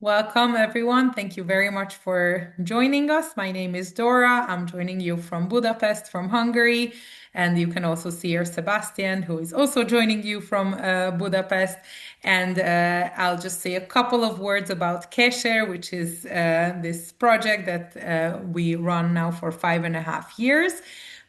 Welcome, everyone. Thank you very much for joining us. My name is Dora. I'm joining you from Budapest, from Hungary. And you can also see here Sebastian, who is also joining you from Budapest. And I'll just say a couple of words about Qesher, which is this project that we run now for 5.5 years.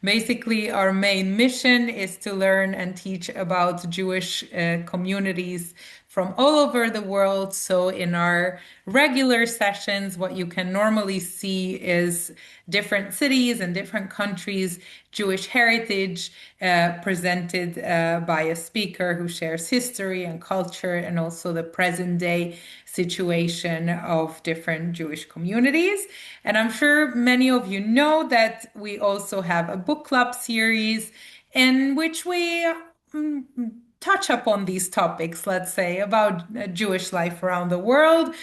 Basically, our main mission is to learn and teach about Jewish communities from all over the world. So, in our regular sessions, what you can normally see is different cities and different countries, Jewish heritage presented by a speaker who shares history and culture and also the present day situation of different Jewish communities. And I'm sure many of you know that we also have a book club series in which we mm, touch upon these topics, let's say, about Jewish life around the world.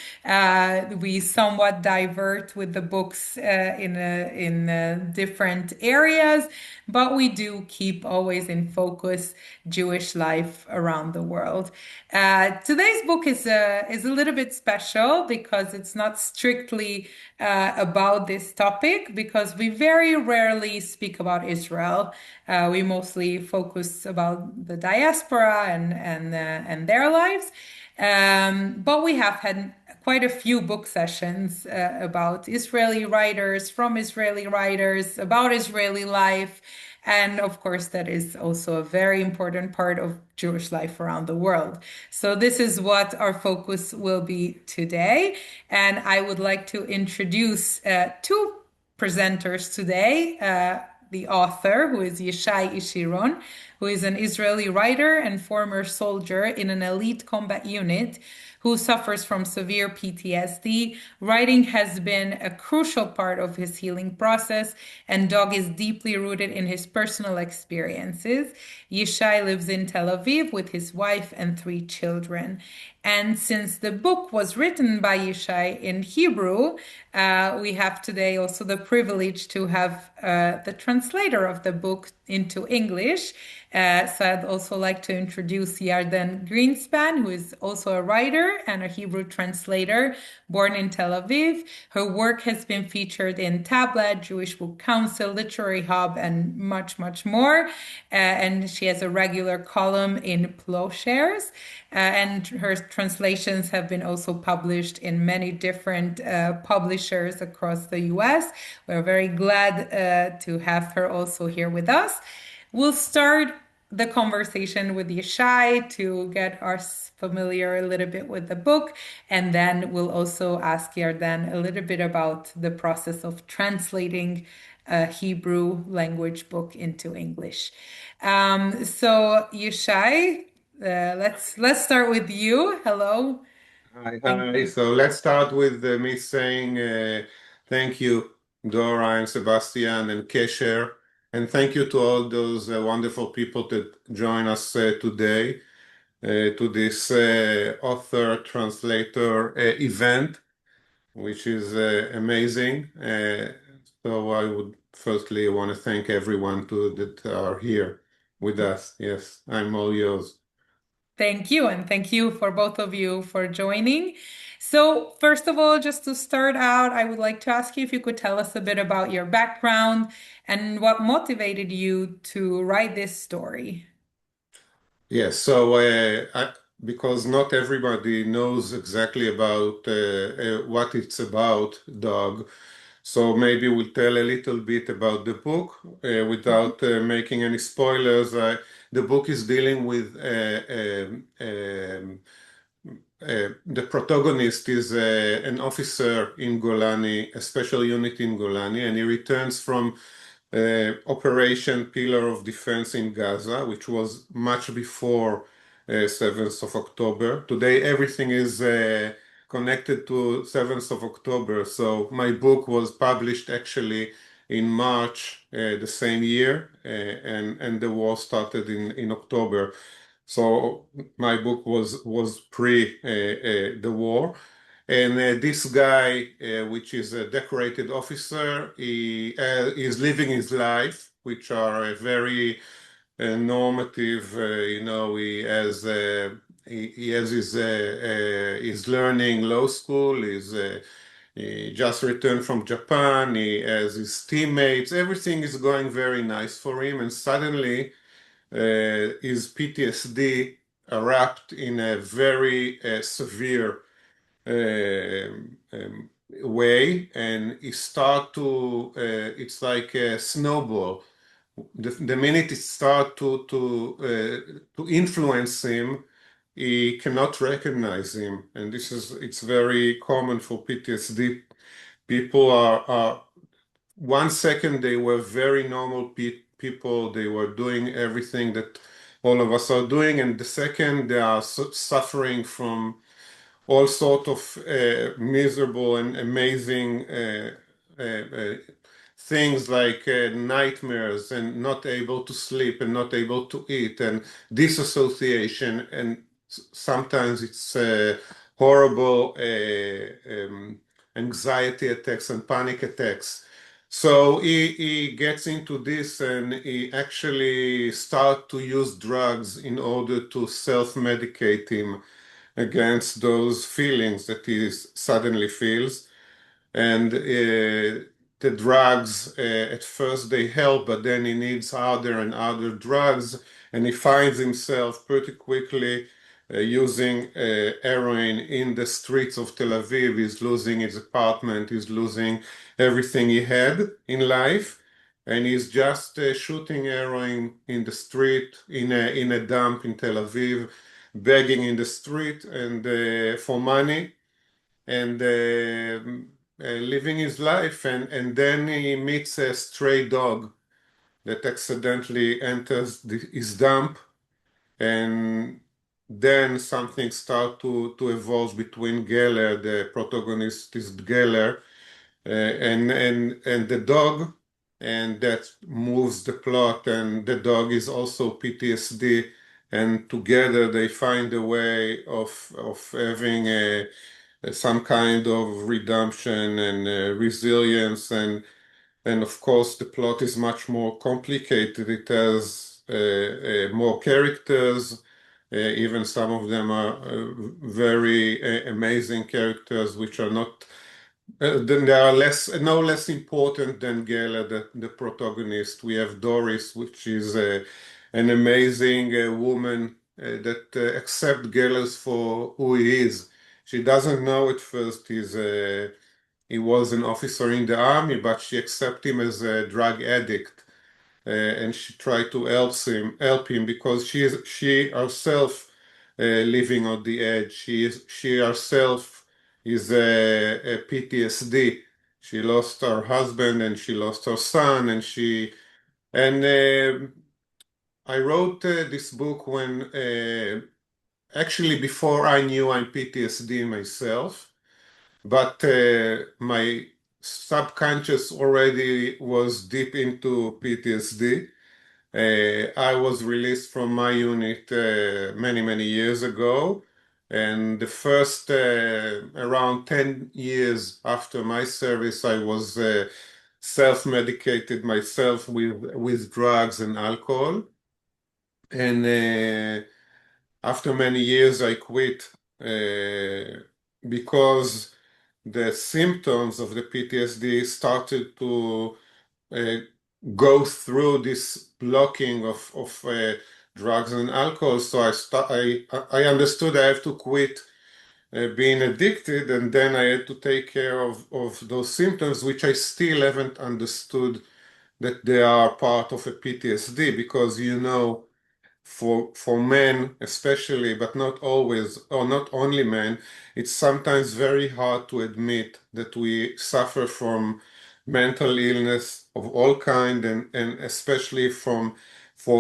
We somewhat divert with the books in different areas, but we do keep always in focus Jewish life around the world. Today's book is a little bit special because it's not strictly about this topic, because we very rarely speak about Israel. We mostly focus about the diaspora and their lives. But we have had quite a few book sessions about Israeli writers, from Israeli writers, about Israeli life. And of course, that is also a very important part of Jewish life around the world. So, this is what our focus will be today. And I would like to introduce two presenters today. The author, who is Yishay Ishi Ron, who is an Israeli writer and former soldier in an elite combat unit who suffers from severe PTSD. Writing has been a crucial part of his healing process, and Dog is deeply rooted in his personal experiences. Yishai lives in Tel Aviv with his wife and 3 children. And since the book was written by Yishai in Hebrew, we have today also the privilege to have the translator of the book into English. So I'd also like to introduce Yardenne Greenspan, who is also a writer and a Hebrew translator, born in Tel Aviv. Her work has been featured in Tablet, Jewish Book Council, Literary Hub, and much, much more. And she has a regular column in Plowshares. And her translations have been also published in many different publishers across the US. We're very glad to have her also here with us. We'll start the conversation with Yishai to get us familiar a little bit with the book, and then we'll also ask Yarden a little bit about the process of translating a Hebrew language book into English. So Yishai, let's start with you. Hello. Hi, Thank hi. you. So let's start with me saying thank you, Dora and Sebastian and Qesher, and thank you to all those wonderful people that join us today to this author translator event, which is amazing. So I would firstly want to thank everyone that are here with us. Yes, I'm all yours. Thank you, and thank you for both of you for joining. So, first of all, just to start out, I would like to ask you if you could tell us a bit about your background and what motivated you to write this story. Yes, so because not everybody knows exactly about what it's about, dog. So maybe we'll tell a little bit about the book without making any spoilers. The book is dealing with the protagonist is an officer in Golani, a special unit in Golani, and he returns from Operation Pillar of Defense in Gaza, which was much before 7th of October. Today, everything is connected to 7th of October. So my book was published actually in March the same year, and the war started in October. So my book was pre the war. And this guy, which is a decorated officer, he is living his life, which are very normative. He has he has he's learning law school. He just returned from Japan. He has his teammates. Everything is going very nice for him. And suddenly, his PTSD erupted in a very severe way, and he start to. It's like a snowball. The minute it start to influence him, he cannot recognize him, and it's very common for PTSD. People are 1 second they were very normal people, they were doing everything that all of us are doing, and the second they are suffering from all sort of miserable and amazing uh, uh, things like nightmares and not able to sleep and not able to eat and disassociation, and sometimes it's horrible anxiety attacks and panic attacks. So he gets into this and he actually start to use drugs in order to self-medicate him against those feelings that he suddenly feels. And the drugs, at first they help, but then he needs other and other drugs. And he finds himself pretty quickly using heroin in the streets of Tel Aviv. He's losing his apartment, he's losing everything he had in life. And he's just shooting heroin in the street, in a dump in Tel Aviv, begging in the street and for money, and living his life. And then he meets a stray dog that accidentally enters his dump, and then something starts to evolve between Geller, the protagonist is Geller, and the dog, and that moves the plot. And the dog is also PTSD, and together they find a way of having some kind of redemption and resilience. And of course, the plot is much more complicated. It has more characters. Even some of them are very amazing characters, which are not. Then they are no less important than Gela, the protagonist. We have Doris, which is an amazing woman that accepts Geller for who he is. She doesn't know at first he was an officer in the army, but she accepts him as a drug addict, and she tried to help him because she herself living on the edge. She herself is a PTSD. She lost her husband and she lost her son, and I wrote this book when actually before I knew I'm PTSD myself, but my subconscious already was deep into PTSD. I was released from my unit many, many years ago. And the first around 10 years after my service, I was self-medicated myself with drugs and alcohol. And after many years, I quit because the symptoms of the PTSD started to uh, go through this blocking of drugs and alcohol. So I understood I have to quit being addicted, and then I had to take care of those symptoms, which I still haven't understood that they are part of a PTSD, because for men especially, but not always, or not only men, it's sometimes very hard to admit that we suffer from mental illness of all kind, and especially for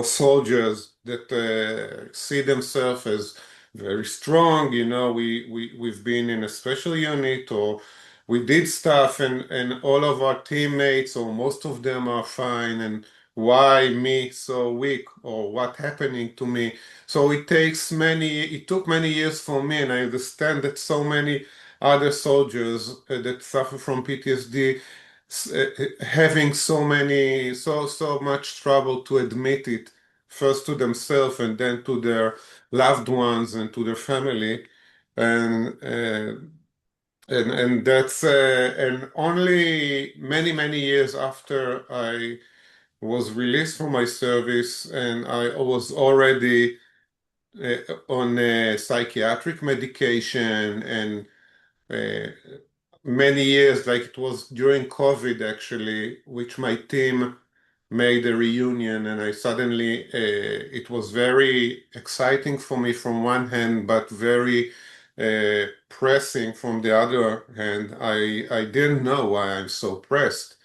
soldiers that see themselves as very strong. We've been in a special unit, or we did stuff, and all of our teammates, or most of them, are fine, and why me so weak, or what happening to me. So it took many years for me, and I understand that so many other soldiers that suffer from PTSD having so much trouble to admit it first to themselves and then to their loved ones and to their family. And and only many years after I was released from my service and I was already on psychiatric medication and uh, many years, like it was during COVID actually, which my team made a reunion, and I suddenly, it was very exciting for me from one hand, but very pressing from the other hand. I didn't know why I'm so pressed.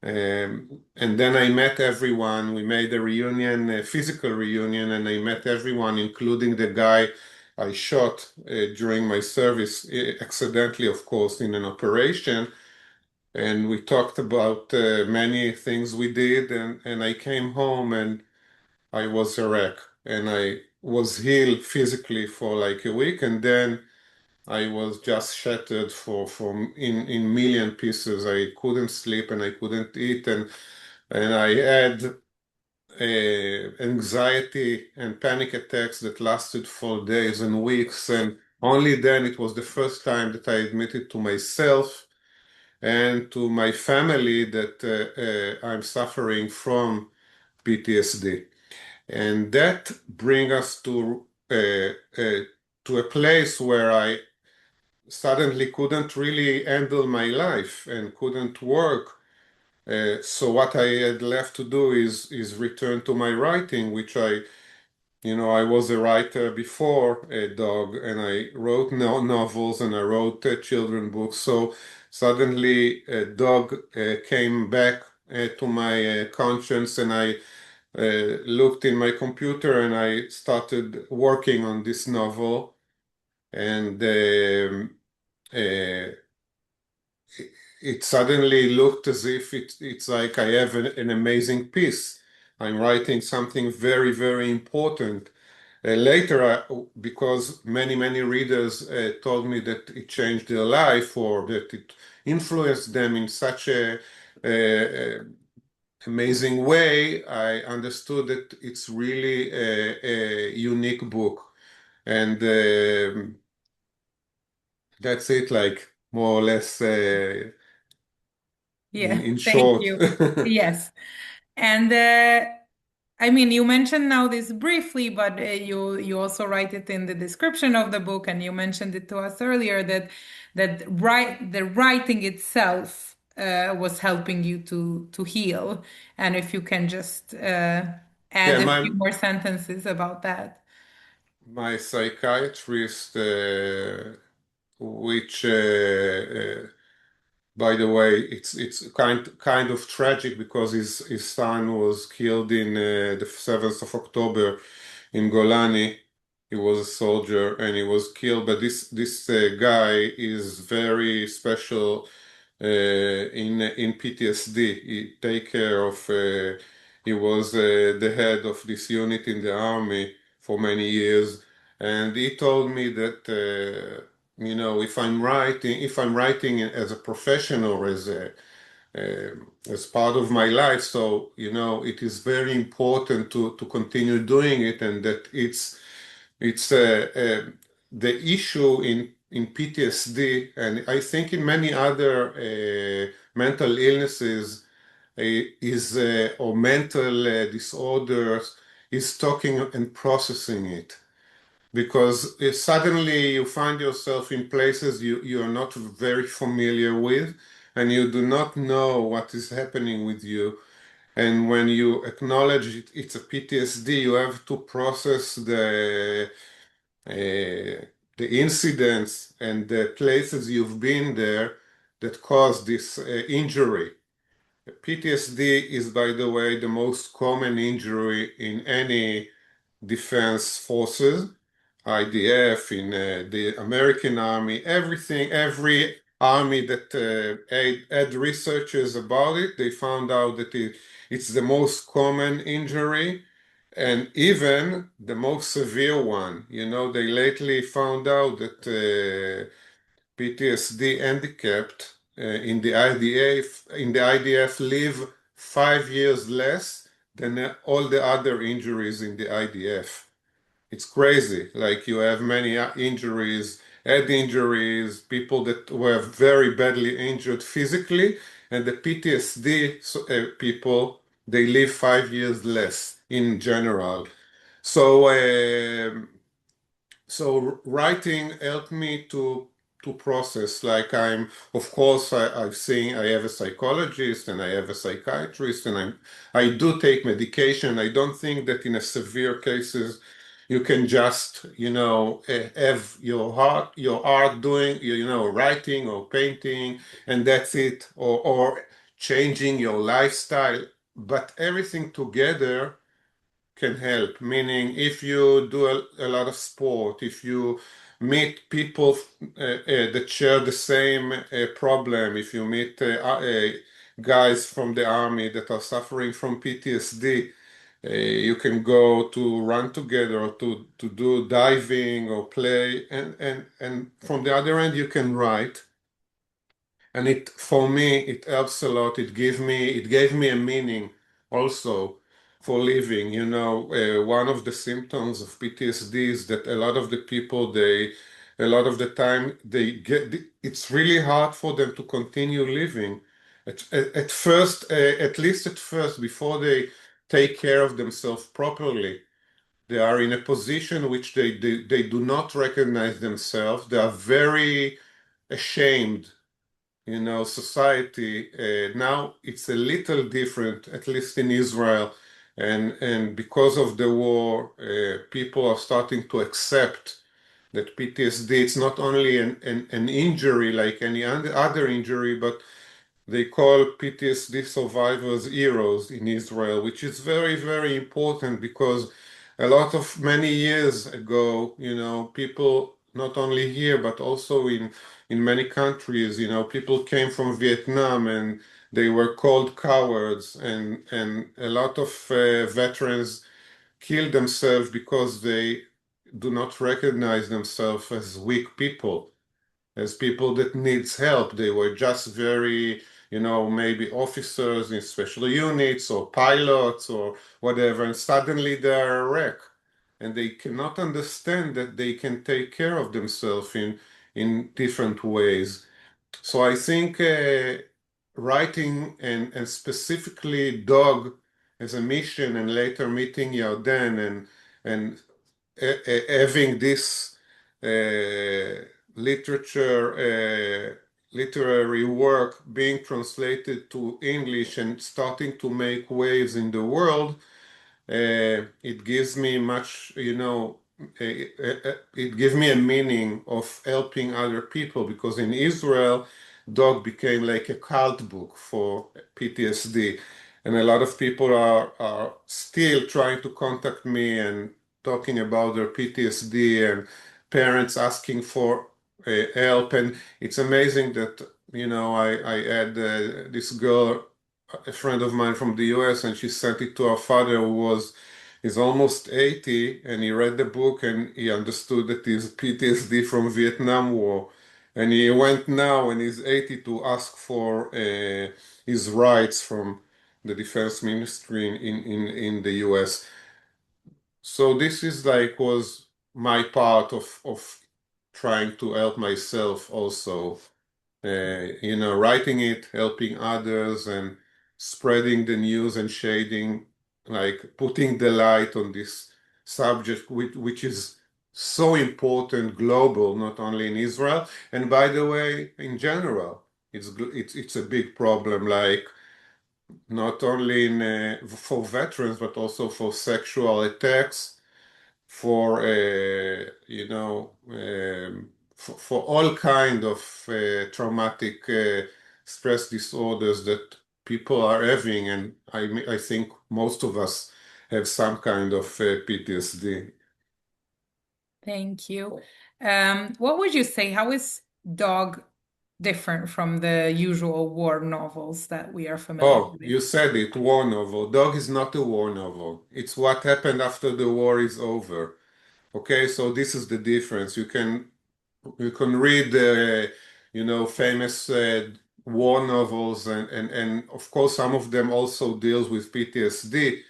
And then I met everyone. We made a reunion, a physical reunion, and I met everyone, including the guy I shot during my service, accidentally, of course, in an operation. And we talked about many things we did. And I came home and I was a wreck. And I was healed physically for like a week. And then I was just shattered in million pieces. I couldn't sleep and I couldn't eat. And I had anxiety and panic attacks that lasted for days and weeks. And only then it was the first time that I admitted to myself and to my family that I'm suffering from PTSD. And that brings us to a place where I suddenly couldn't really handle my life and couldn't work. So what I had left to do is return to my writing, which I was a writer before a dog, and I wrote novels and I wrote children books. So suddenly a dog came back to my conscience, and I looked in my computer and I started working on this novel, and uh, it suddenly looked as if it's like I have an amazing piece. I'm writing something very important. Later, because many readers told me that it changed their life or that it influenced them in such a amazing way, I understood that it's really a unique book. And that's it, like more or less Yeah, in thank short. you. Yes. And I mean, you mentioned now this briefly, but you also write it in the description of the book, and you mentioned it to us earlier that the writing itself was helping you to heal. And if you can just Yeah, add a few my more sentences about that. my psychiatrist, which by the way, it's kind of tragic because his son was killed in the 7th of October in Golani. He was a soldier and he was killed. But this guy is very special in PTSD. He take care of. He was the head of this unit in the army for many years, and he told me that if I'm writing as a professional, as part of my life, so it is very important to continue doing it, and that it's the issue in PTSD, and I think in many other mental illnesses is or mental disorders is talking and processing it because suddenly you find yourself in places you are not very familiar with and you do not know what is happening with you. And when you acknowledge it's a PTSD, you have to process the incidents and the places you've been there that caused this injury. PTSD is, by the way, the most common injury in any defense forces, IDF, in the American Army, every army that had researchers about it, they found out that it's the most common injury and even the most severe one. They lately found out that PTSD handicapped in the IDF live 5 years less than all the other injuries in the IDF. It's crazy. Like you have many injuries, head injuries, people that were very badly injured physically, and the PTSD people, they live 5 years less in general. So, writing helped me to process. Like of course, I've seen, I have a psychologist and I have a psychiatrist, and I do take medication. I don't think that in a severe cases you can just, have your art doing, writing or painting, and that's it, or changing your lifestyle. But everything together can help. Meaning, if you do a lot of sport, if you meet people that share the same problem, if you meet guys from the army that are suffering from PTSD, you can go to run together or to do diving or play, and from the other end, you can write. And for me, it helps a lot. It gave me a meaning also for living. One of the symptoms of PTSD is that a lot of the people, a lot of the time, it's really hard for them to continue living. At first, at least at first, before they take care of themselves properly, they are in a position which they do not recognize themselves. They are very ashamed. Society now it's a little different, at least in Israel, and because of the war, people are starting to accept that PTSD it's not only an injury like any other injury, but they call PTSD survivors heroes in Israel, which is very, very important because a lot of many years ago, people not only here but also in many countries, people came from Vietnam and they were called cowards, and a lot of veterans killed themselves because they do not recognize themselves as weak people, as people that needs help. They were just very, maybe officers in special units or pilots or whatever, and suddenly they are a wreck. And they cannot understand that they can take care of themselves in different ways. So I think writing and specifically dog as a mission, and later meeting Yarden and having this uh, literary work being translated to English and starting to make waves in the world, it gives me much, it gives me a meaning of helping other people, because in Israel, dog became like a cult book for PTSD. And a lot of people are still trying to contact me and talking about their PTSD, and parents asking for help. And it's amazing that, I had this girl, a friend of mine from the US, and she sent it to her father, who is almost 80, and he read the book and he understood that he's PTSD from Vietnam War. And he went now when he's 80 to ask for his rights from the defense ministry in the US. So this is like was my part of trying to help myself also, writing it, helping others, and spreading the news and shading, like putting the light on this subject, which is so important global, not only in Israel. And by the way, in general, it's a big problem, like not only for veterans, but also for sexual attacks, for for all kind of traumatic stress disorders that people are having, and I think most of us have some kind of PTSD. Thank you. What would you say? How is Dog different from the usual war novels that we are familiar Oh, with? you said it, war novel. Dog is not a war novel. It's what happened after the war is over. Okay, so this is the difference. You can read famous war novels, and of course some of them also deals with PTSD,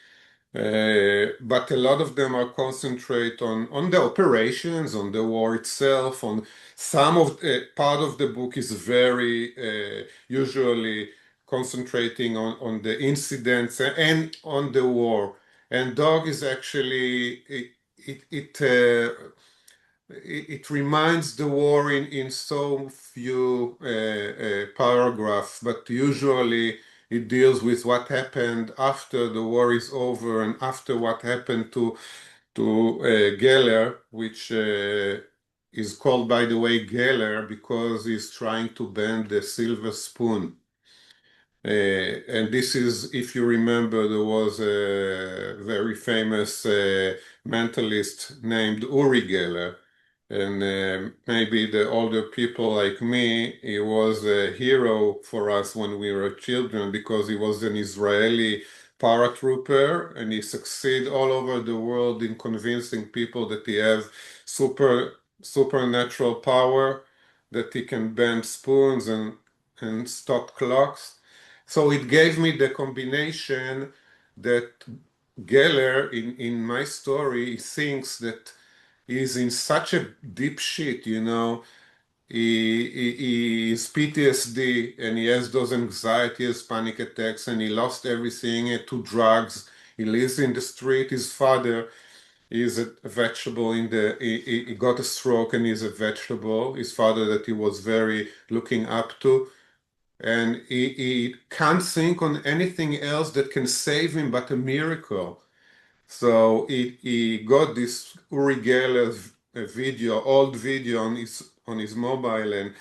But a lot of them are concentrate on the operations, on the war itself, on some of part of the book is very usually concentrating on the incidents and on the war. And dog is actually it reminds the war in so few paragraphs, but usually it deals with what happened after the war is over and after what happened to Geller, which is called, by the way, Geller because he's trying to bend the silver spoon. And this is, if you remember, there was a very famous mentalist named Uri Geller. And maybe the older people like me, he was a hero for us when we were children because he was an Israeli paratrooper and he succeeded all over the world in convincing people that he has supernatural power, that he can bend spoons and stop clocks. So it gave me the combination that Geller, in my story, he thinks that he's in such a deep shit, you know. He is PTSD and he has those anxieties, panic attacks, and he lost everything to drugs. He lives in the street. His father is a vegetable he got a stroke and he's a vegetable. His father that he was very looking up to and he can't think on anything else that can save him but a miracle. So he got this Uri Geller's video, old video on his mobile, and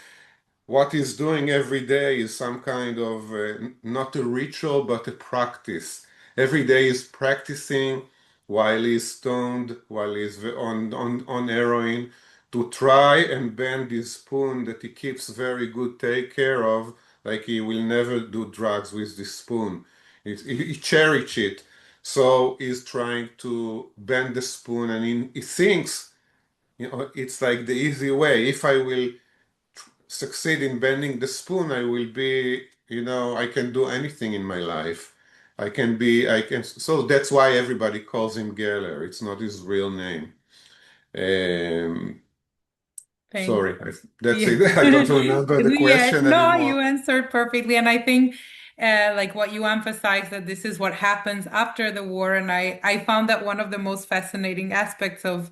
what he's doing every day is some kind of not a ritual but a practice. Every day he's practicing while he's stoned, while he's on heroin, to try and bend this spoon that he keeps very good take care of, like he will never do drugs with this spoon. He cherish it. So he's trying to bend the spoon and he thinks, you know, it's like the easy way. If I will succeed in bending the spoon, I will be, you know, I can do anything in my life. I can, so that's why everybody calls him Geller. It's not his real name. Um, Thanks. Sorry, that's Yeah. it. I don't remember the Yes, question no, you anymore. answered perfectly. And I think like what you emphasized that this is what happens after the war. And I found that one of the most fascinating aspects of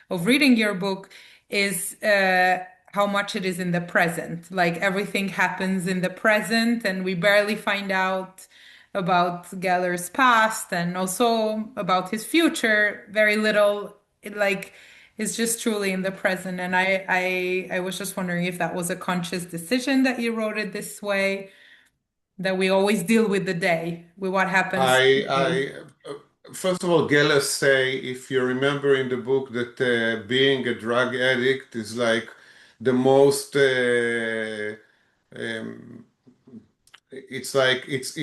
reading your book is how much it is in the present. Like everything happens in the present, and we barely find out about Geller's past and also about his future. Very little. Like is just truly in the present. And I was just wondering if that was a conscious decision that you wrote it this way, that we always deal with the day, with what happens today. First of all, Geller say, if you remember in the book, that being a drug addict is like the most. Um, it's like it's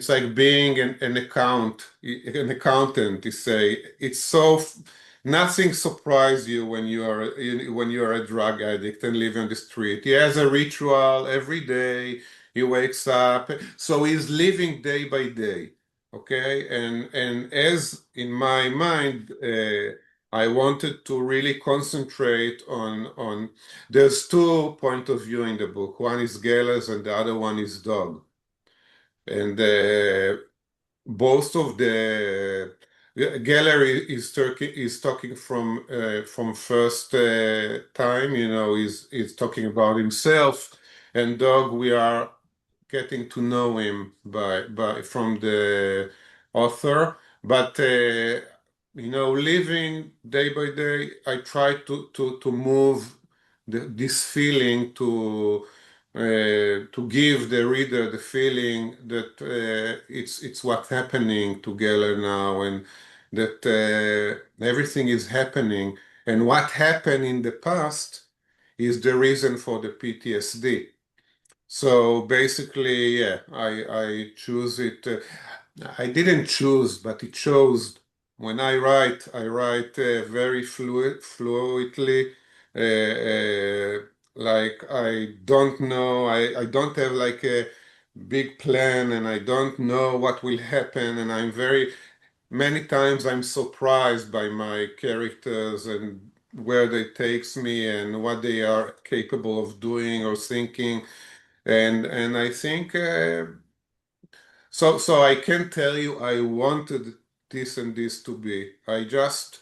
like being an accountant. You say it's nothing surprises you when you are a drug addict and live on the street. He has a ritual every day. He wakes up, so he's living day by day. Okay, and as in my mind, I wanted to really concentrate on. There's two point of view in the book. One is Geller's and the other one is Dog. And both of the gallery is talking from first time, you know, is talking about himself, and Dog we are getting to know him by from the author, but you know, living day by day, I try to move this feeling to give the reader the feeling that it's what's happening together now, and that everything is happening, and what happened in the past is the reason for the PTSD. So basically, yeah, I choose it. I didn't choose, but it chose. When I write very fluidly. Like I don't know, I don't have like big plan and I don't know what will happen. And many times I'm surprised by my characters and where they takes me and what they are capable of doing or thinking. And I think so I can tell you I wanted this and this to be. I just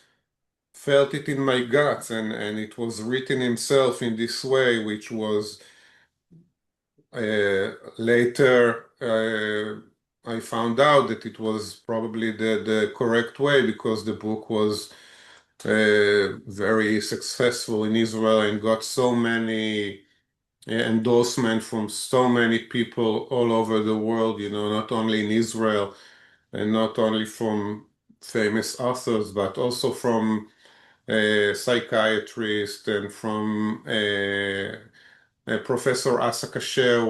felt it in my guts and it was written himself in this way, which was later I found out that it was probably the correct way because the book was very successful in Israel and got so many endorsement from so many people all over the world, not only in Israel and not only from famous authors, but also from psychiatrists and from Professor Asa Qesher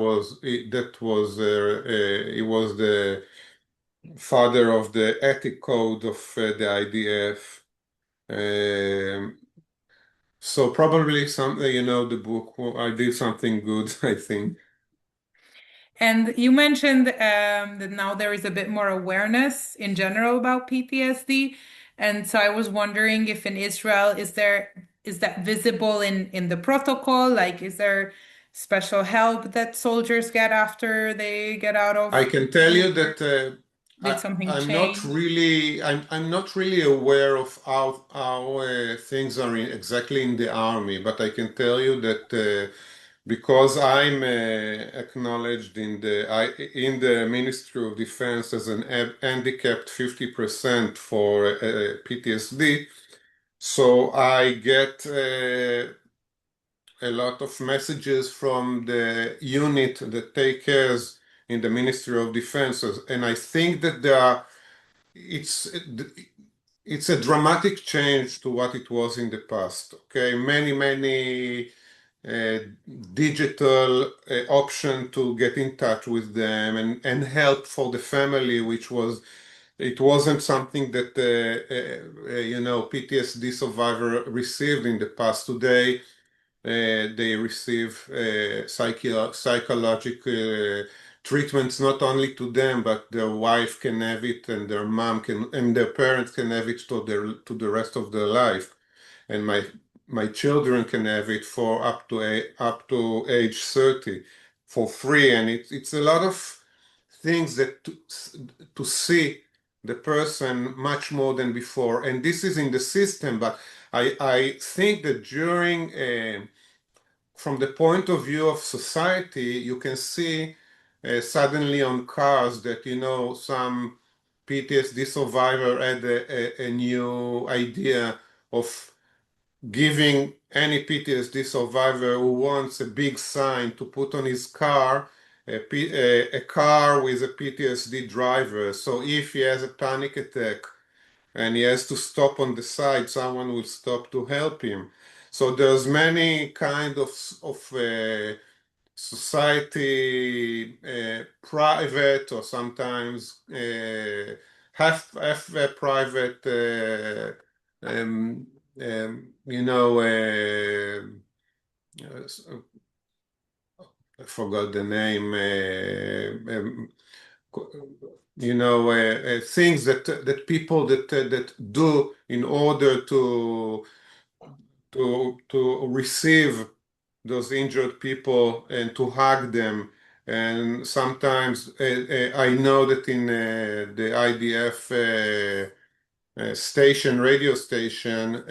he was the father of the ethic code of the IDF. Um, so probably something, the book, I did something good, I think. And you mentioned that now there is a bit more awareness in general about PTSD. And so I was wondering if in Israel, is that visible in the protocol? Like, is there special help that soldiers get after they get out I of can tell you war? that Did something change? I'm not really aware of how things are exactly in the army, but I can tell you that because I'm acknowledged in the Ministry of Defense as an handicapped 50% for PTSD, so I get a lot of messages from the unit that take cares in the Ministry of Defense, and I think that it's it's a dramatic change to what it was in the past. Okay, many uh, digital option to get in touch with them and help for the family, which was it wasn't something that PTSD survivor received in the past. Today they receive psychological treatments not only to them, but their wife can have it, and their mom can, and their parents can have it to the rest of their life. And my children can have it for up to age 30 for free, and it's a lot of things that to see the person much more than before. And this is in the system, but I think that during from the point of view of society, you can see suddenly on cars that, some PTSD survivor had a new idea of giving any PTSD survivor who wants a big sign to put on his car, a car with a PTSD driver. So if he has a panic attack, and he has to stop on the side, someone will stop to help him. So there's many kind of society, private or sometimes half private, um, you know, I forgot the name. Things that people that do in order to receive those injured people and to hug them. And sometimes I know that in the IDF radio station,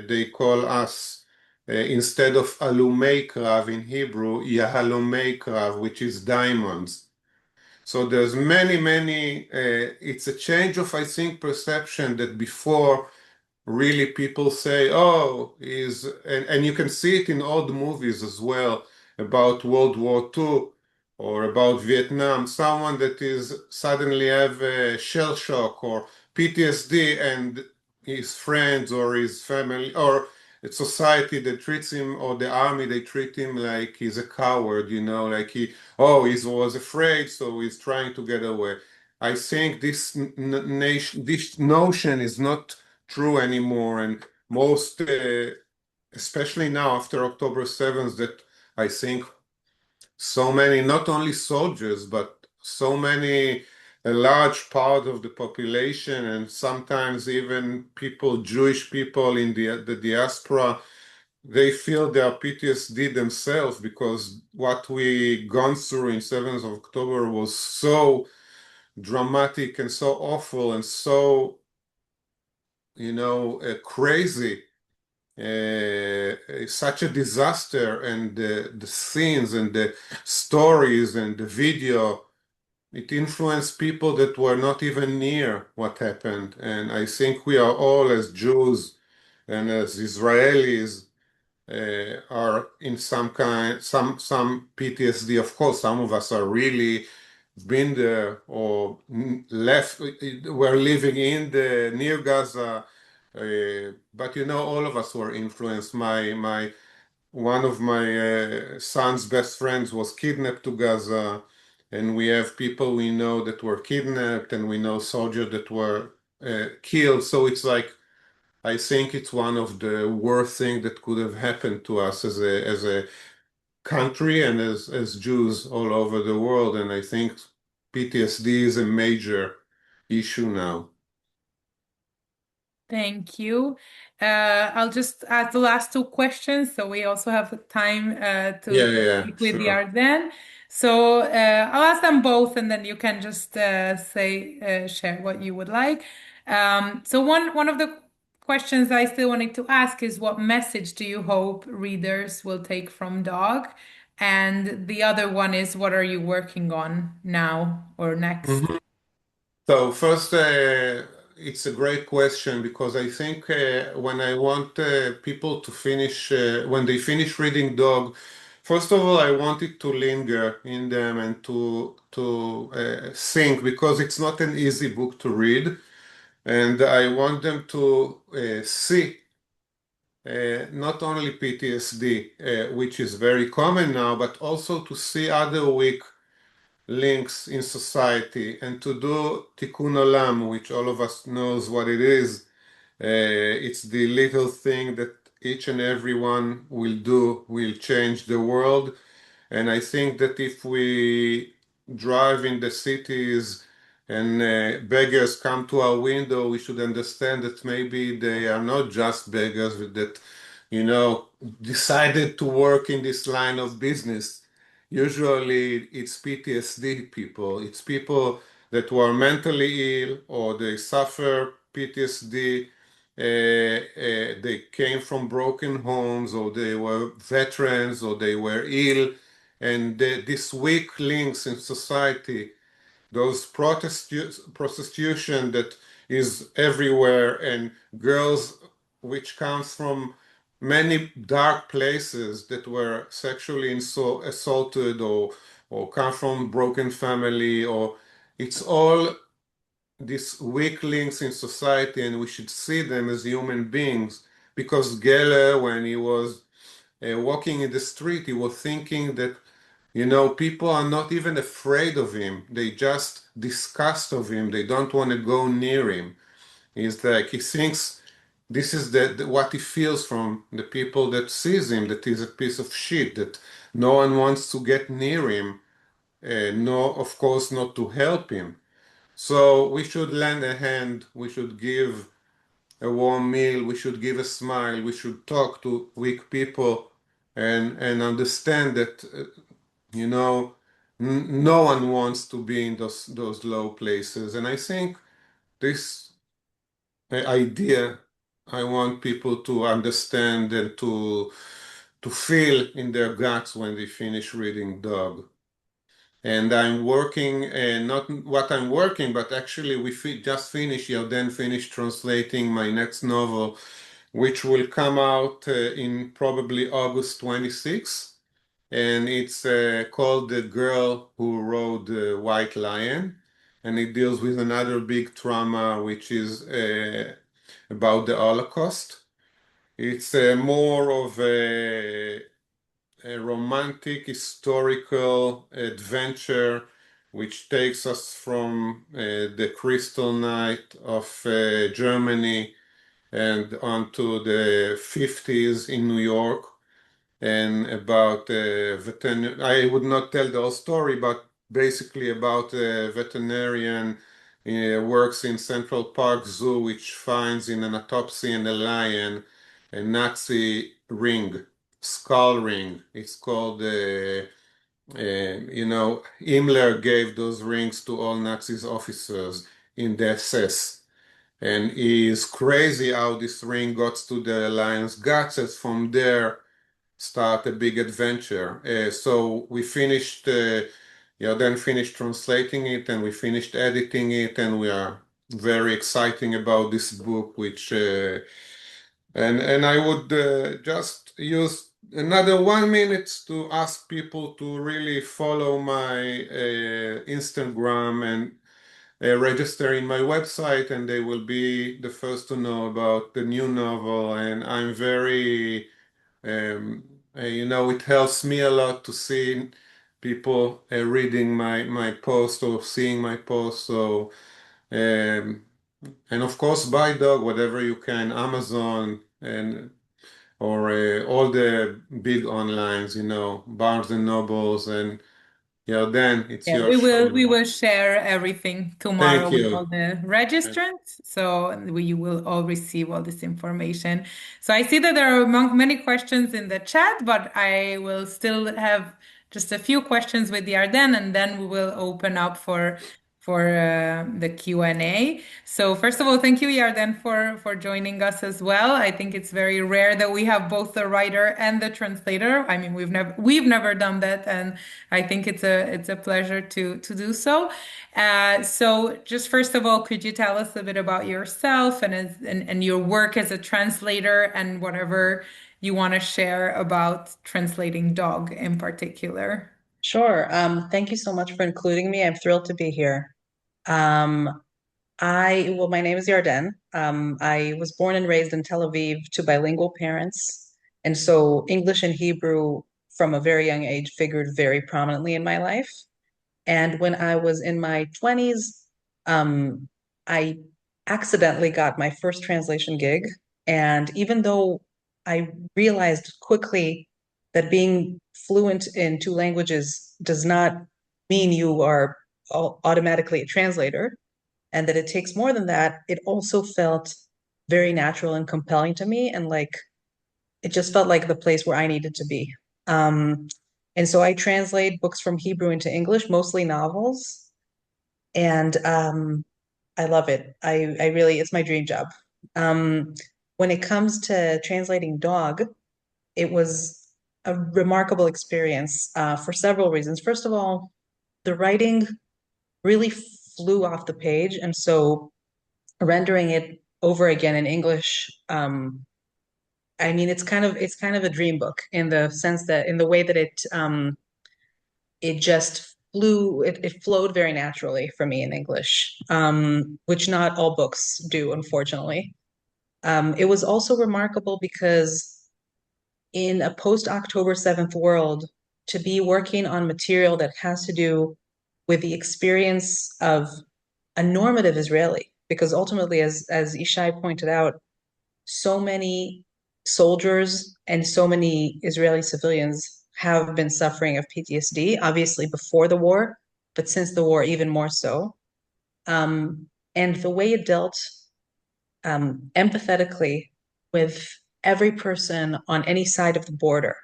they call us instead of alumei krav in Hebrew, yahalomei krav, which is diamonds. So there's many, it's a change of, I think, perception that before really people say, oh, and you can see it in old movies as well about World War II or about Vietnam, someone that is suddenly have a shell shock or PTSD and his friends or his family or a society that treats him or the army, they treat him like he's a coward, like he was afraid, so he's trying to get away. I think this notion is not true anymore. And most, especially now after October 7th, that I think so many, not only soldiers, but so many, a large part of the population, and sometimes even people, Jewish people in the diaspora, they feel their PTSD themselves because what we gone through in 7th of October was so dramatic and so awful and so, crazy, such a disaster, and the scenes and the stories and the video, it influenced people that were not even near what happened. And I think we are all, as Jews and as Israelis, are in some PTSD. Of course, some of us are really been there or left, were living in the near Gaza. But all of us were influenced. My One of my son's best friends was kidnapped to Gaza, and we have people we know that were kidnapped, and we know soldiers that were killed. So it's like, I think it's one of the worst things that could have happened to us as a country and as Jews all over the world. And I think PTSD is a major issue now. Thank you. I'll just ask the last two questions, so we also have time Yeah, to yeah, yeah, speak with sure. Yardenne. So I'll ask them both, and then you can just share what you would like. So one of the questions I still wanted to ask is, what message do you hope readers will take from Dog? And the other one is, what are you working on now or next? Mhm. So first, it's a great question because I think when I want people to finish, when they finish reading Dog, first of all, I want it to linger in them and to think, because it's not an easy book to read, and I want them to see not only PTSD, which is very common now, but also to see other weak links in society and to do tikkun olam, which all of us knows what it is. It's the little thing that each and every one will do will change the world. And I think that if we drive in the cities and beggars come to our window, we should understand that maybe they are not just beggars that, you know, decided to work in this line of business. Usually it's PTSD people. It's people that were mentally ill or they suffer PTSD. They came from broken homes, or they were veterans, or they were ill, and these weak links in society, those prostitution that is everywhere, and girls which comes from many dark places that were sexually assaulted, or come from broken family, or it's all these weak links in society, and we should see them as human beings. Because Geller, when he was walking in the street, he was thinking that, people are not even afraid of him. They just disgust of him. They don't want to go near him. He's like, he thinks this is what he feels from the people that sees him, that he's a piece of shit, that no one wants to get near him. No, of course, not to help him. So we should lend a hand. We should give a warm meal. We should give a smile. We should talk to weak people and understand that you know, no one wants to be in those low places. And I think this idea, I want people to understand and to feel in their guts when they finish reading Dog. And I'm working, not what I'm working, but actually just finished, Yardenne finished translating my next novel, which will come out in probably August 26th. And it's called The Girl Who Rode the White Lion. And it deals with another big trauma, which is about the Holocaust. It's more of a romantic historical adventure which takes us from the Crystal Night of Germany and onto the 50s in New York, and about I would not tell the whole story, but basically about a veterinarian works in Central Park Zoo, which finds in an autopsy in a lion a Nazi ring, skull ring. It's called, Himmler gave those rings to all Nazi officers in the SS. And he is crazy how this ring got to the lion's guts, as from there start a big adventure. So we finished, Yarden finished translating it and we finished editing it, and we are very exciting about this book, which, and I would just use another 1 minute to ask people to really follow my Instagram and register in my website, and they will be the first to know about the new novel. And I'm very it helps me a lot to see people reading my post or seeing my post. So, um, and of course, buy dog whatever you can, Amazon and or all the big onlines, Barnes and Nobles, and yeah. Then it's Yeah, your we show will we now. will share everything tomorrow Thank with all you. the registrants. So you will all receive all this information. So I see that there are many questions in the chat, but I will still have just a few questions with the Yardenne, and then we will open up for the Q&A. So first of all, thank you, Yardenne, for joining us as well. I think it's very rare that we have both the writer and the translator. I mean, we've never done that, and I think it's a pleasure to do so. So just first of all, could you tell us a bit about yourself and your work as a translator and whatever you want to share about translating dog in particular? Sure. Thank you so much for including me. I'm thrilled to be here. Um, well, my name is Yardenne. I was born and raised in Tel Aviv to bilingual parents. And so English and Hebrew from a very young age figured very prominently in my life. And when I was in my 20s, I accidentally got my first translation gig. And even though I realized quickly that being fluent in two languages does not mean you are automatically a translator, and that it takes more than that, it also felt very natural and compelling to me. And like, it just felt like the place where I needed to be. Um, and so I translate books from Hebrew into English, mostly novels. And I love it. I really, it's my dream job. Um, when it comes to translating dog, it was a remarkable experience for several reasons. First of all, the writing really flew off the page. And so rendering it over again in English, I mean, it's kind of a dream book in the sense that in the way that it just it flowed very naturally for me in English, which not all books do, unfortunately. It was also remarkable because in a post-October 7th world, to be working on material that has to do with the experience of a normative Israeli, because ultimately, as Yishai pointed out, so many soldiers and so many Israeli civilians have been suffering of PTSD, obviously before the war, but since the war, even more so. And the way it dealt empathetically with every person on any side of the border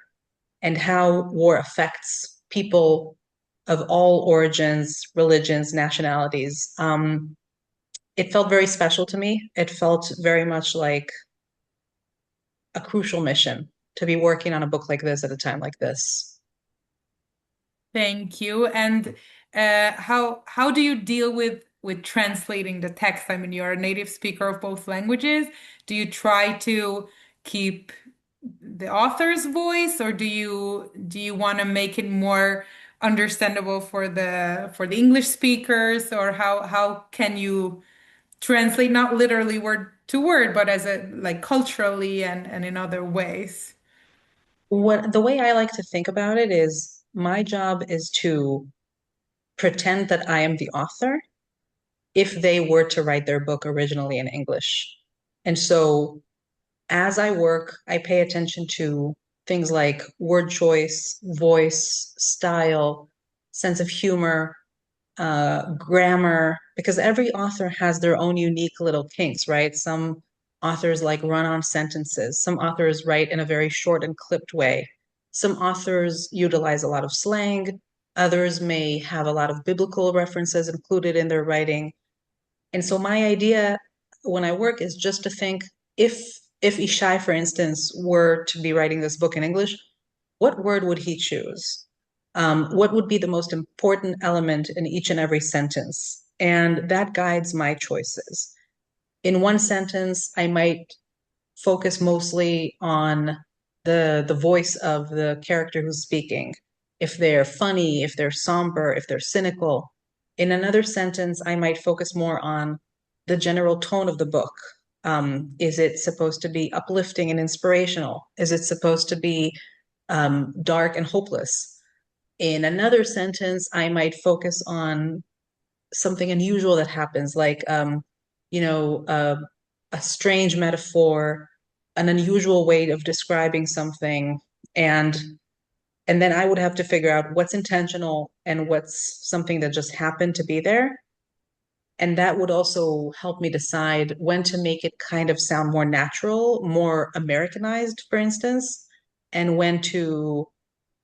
and how war affects people of all origins, religions, nationalities. It felt very special to me. It felt very much like a crucial mission to be working on a book like this at a time like this. Thank you. And how do you deal with translating the text? I mean, you're a native speaker of both languages. Do you try to keep the author's voice, or do you want to make it more understandable for the English speakers, or how can you translate not literally word to word, but as a like culturally and in other ways? What the way I like to think about it is my job is to pretend that I am the author if they were to write their book originally in English. And so as I work, I pay attention to things like word choice, voice, style, sense of humor, grammar, because every author has their own unique little kinks, right? Some authors like run-on sentences. Some authors write in a very short and clipped way. Some authors utilize a lot of slang. Others may have a lot of biblical references included in their writing. And so my idea when I work is just to think if Yishai, for instance, were to be writing this book in English, what word would he choose? What would be the most important element in each and every sentence? And that guides my choices. In one sentence, I might focus mostly on the voice of the character who's speaking. If they're funny, if they're somber, if they're cynical. In another sentence, I might focus more on the general tone of the book. Is it supposed to be uplifting and inspirational? Is it supposed to be dark and hopeless? In another sentence, I might focus on something unusual that happens, like you know, a strange metaphor, an unusual way of describing something, and and then I would have to figure out what's intentional and what's something that just happened to be there. And that would also help me decide when to make it kind of sound more natural, more Americanized, for instance, and when to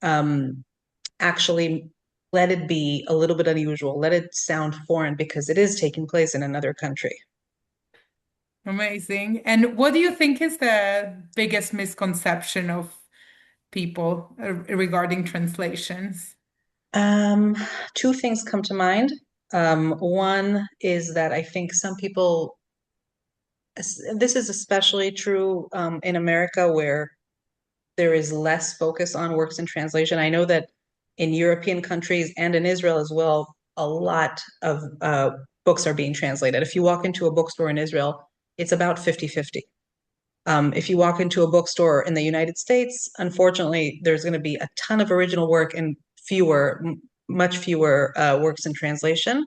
um, actually let it be a little bit unusual, let it sound foreign because it is taking place in another country. Amazing. And what do you think is the biggest misconception of people regarding translations? Um, Two things come to mind. One is that I think some people, this is especially true in America where there is less focus on works in translation. I know that in European countries and in Israel as well, a lot of books are being translated. If you walk into a bookstore in Israel, it's about 50-50. If you walk into a bookstore in the United States, unfortunately, there's going to be a ton of original work and much fewer works in translation.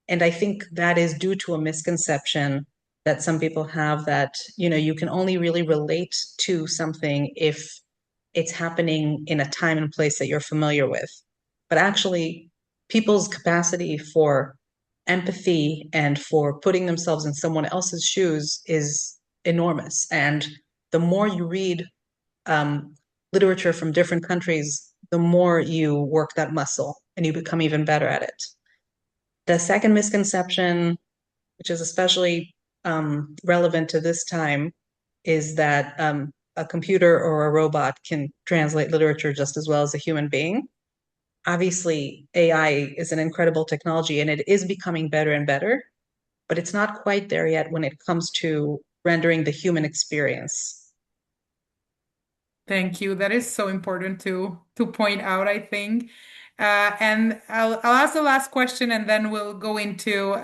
And I think that is due to a misconception that some people have that, you can only really relate to something if it's happening in a time and place that you're familiar with. But actually, people's capacity for empathy and for putting themselves in someone else's shoes is enormous. And the more you read um, literature from different countries, the more you work that muscle and you become even better at it. The second misconception, which is especially relevant to this time, is that a computer or a robot can translate literature just as well as a human being. Obviously, AI is an incredible technology and it is becoming better and better, but it's not quite there yet when it comes to rendering the human experience. Thank you. That is so important to point out, I think. And I'll ask the last question, and then we'll go into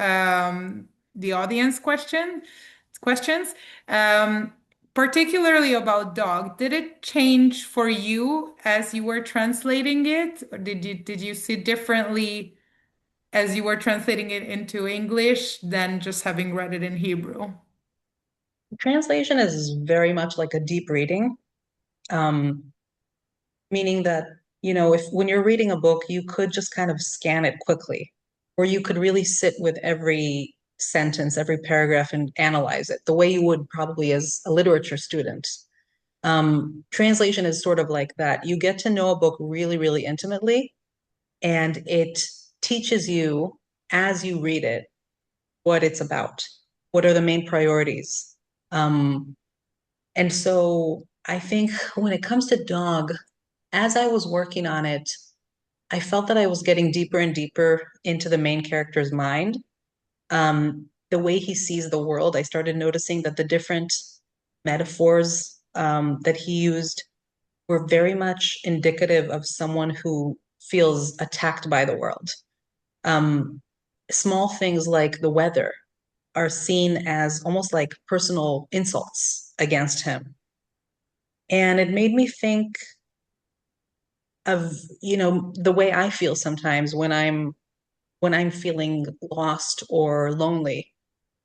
the audience questions. Um, Particularly about dog. Did it change for you as you were translating it, or did you see differently as you were translating it into English than just having read it in Hebrew? Translation is very much like a deep reading, um, meaning that, if when you're reading a book, you could just kind of scan it quickly, or you could really sit with every sentence, every paragraph, and analyze it the way you would probably as a literature student. Translation is sort of like that. You get to know a book really, really intimately, and it teaches you as you read it what it's about, what are the main priorities. Um, and so I think when it comes to dog, as I was working on it, I felt that I was getting deeper and deeper into the main character's mind. The way he sees the world, I started noticing that the different metaphors that he used were very much indicative of someone who feels attacked by the world. Um, Small things like the weather are seen as almost like personal insults against him. And it made me think of, the way I feel sometimes when I'm feeling lost or lonely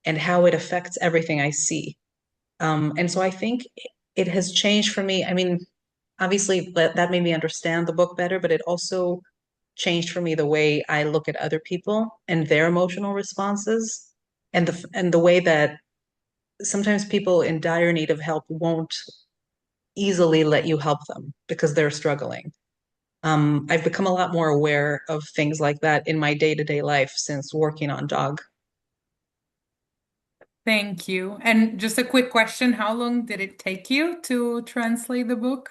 and how it affects everything I see. And so I think it has changed for me. I mean, obviously that made me understand the book better, but it also changed for me the way I look at other people and their emotional responses, and the way that sometimes people in dire need of help won't easily let you help them because they're struggling. I've become a lot more aware of things like that in my day-to-day life since working on dog. Thank you. And just a quick question, how long did it take you to translate the book?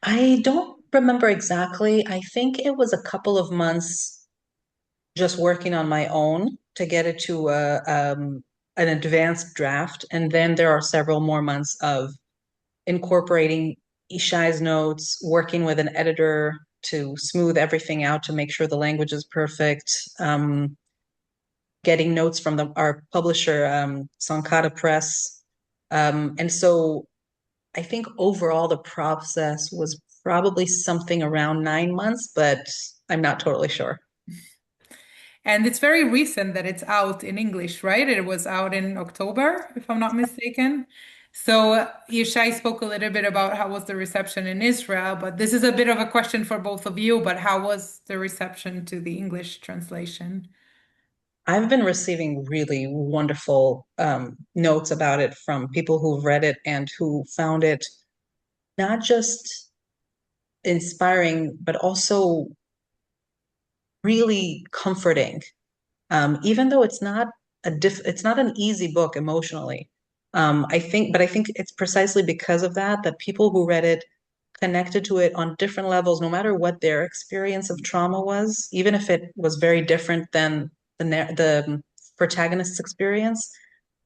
I don't remember exactly. I think it was a couple of months just working on my own to get it to an advanced draft. And then there are several more months of incorporating Yishai's notes, working with an editor to smooth everything out to make sure the language is perfect, getting notes from our publisher, Sankata Press. And so I think overall the process was probably something around 9 months, but I'm not totally sure. And it's very recent that it's out in English, right? It was out in October, if I'm not mistaken. So Yishai spoke a little bit about how was the reception in Israel, but this is a bit of a question for both of you, but how was the reception to the English translation? I've been receiving really wonderful notes about it from people who've read it and who found it not just inspiring, but also really comforting. Even though it's not an easy book emotionally. But I think it's precisely because of that that people who read it connected to it on different levels, no matter what their experience of trauma was, even if it was very different than the protagonist's experience.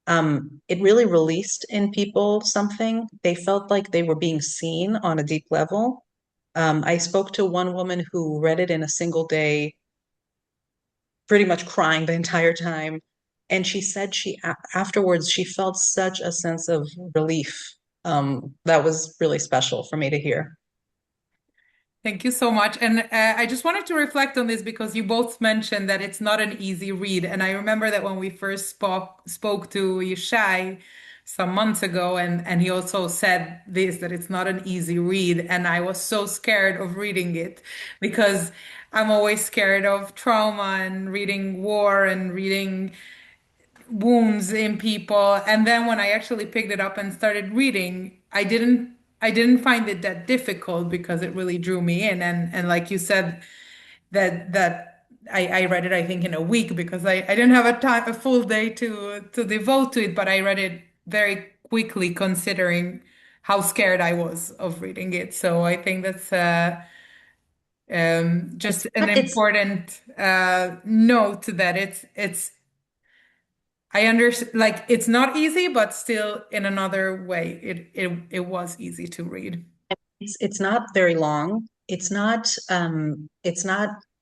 It really released in people something. They felt like they were being seen on a deep level. I spoke to one woman who read it in a single day, pretty much crying the entire time. And she said afterwards she felt such a sense of relief. That was really special for me to hear. Thank you so much. And I just wanted to reflect on this because you both mentioned that it's not an easy read. And I remember that when we first spoke to Yishai some months ago, and he also said this, that it's not an easy read. And I was so scared of reading it because I'm always scared of trauma and reading war and reading wounds in people. And then when I actually picked it up and started reading, I didn't find it that difficult because it really drew me in. And like you said, that I read it I think in a week because I didn't have a full day to devote to it, but I read it very quickly considering how scared I was of reading it. So I think that's just an It's important note that it's I understand, like it's not easy, but still in another way, it was easy to read. it's not very long. It's not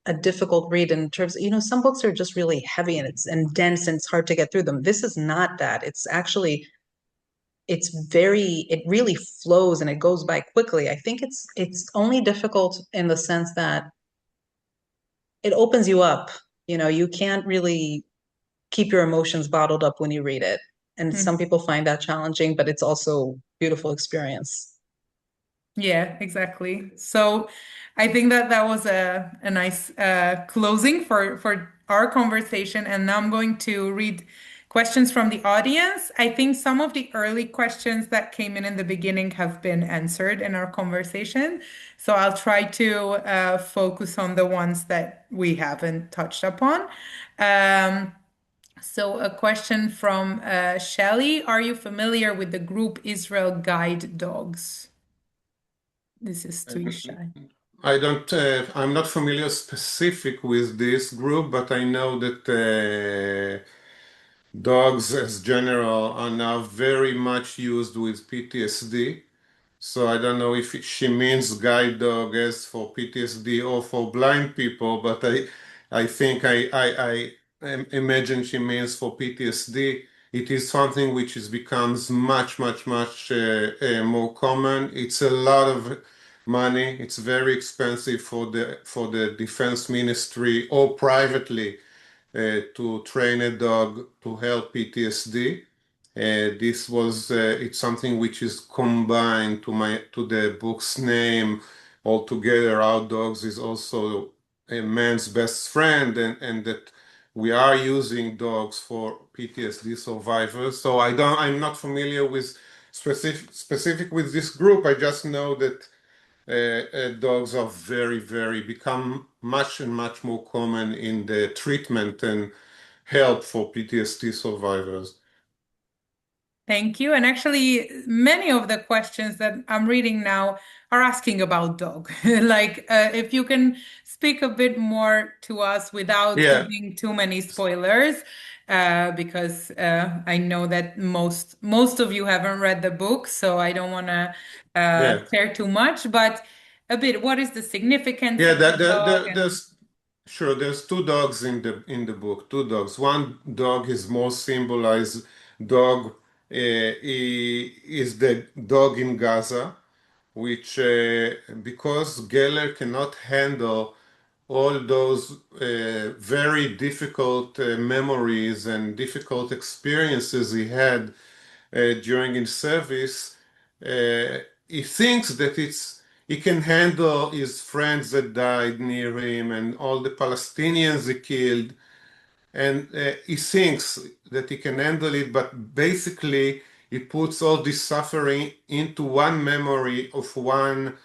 a difficult read in terms, some books are just really heavy and dense and it's hard to get through them. This is not that. It really flows and it goes by quickly. I think it's only difficult in the sense that it opens you up. You can't really keep your emotions bottled up when you read it. And some Mhm. people find that challenging, but it's also beautiful experience. Yeah, exactly. So I think that that was a nice closing for our conversation. And now I'm going to read questions from the audience. I think some of the early questions that came in the beginning have been answered in our conversation. So I'll try to focus on the ones that we haven't touched upon. Um, so a question from Shelley. Are you familiar with the group Israel Guide Dogs? This is to Yishai. I don't, I'm not familiar specific with this group, but I know that dogs as general are now very much used with PTSD. So I don't know if she means guide dog as for PTSD or for blind people, but I think I imagine she means for PTSD. It is something which is becomes much more common. It's a lot of money. It's very expensive for the defense ministry or privately to train a dog to help PTSD. It's something which is combined to the book's name altogether. Our Dogs is also a man's best friend, and that we are using dogs for PTSD survivors. So I'm not familiar with specific with this group. I just know that dogs are very become much and much more common in the treatment and help for PTSD survivors. Thank you. And actually, many of the questions that I'm reading now are asking about dog. Like, if you can speak a bit more to us without Yeah, giving too many spoilers, because I know that most of you haven't read the book, so I don't want to yeah. share too much. But a bit, what is the significance Yeah, of the dog? And there's sure there's two dogs in the book. Two dogs. One dog is more symbolized dog. He is the dog in Gaza, which because Geller cannot handle all those very difficult memories and difficult experiences he had during his service, uh, he thinks that he can handle his friends that died near him and all the Palestinians he killed, and he thinks that he can handle it, but basically he puts all this suffering into one memory of one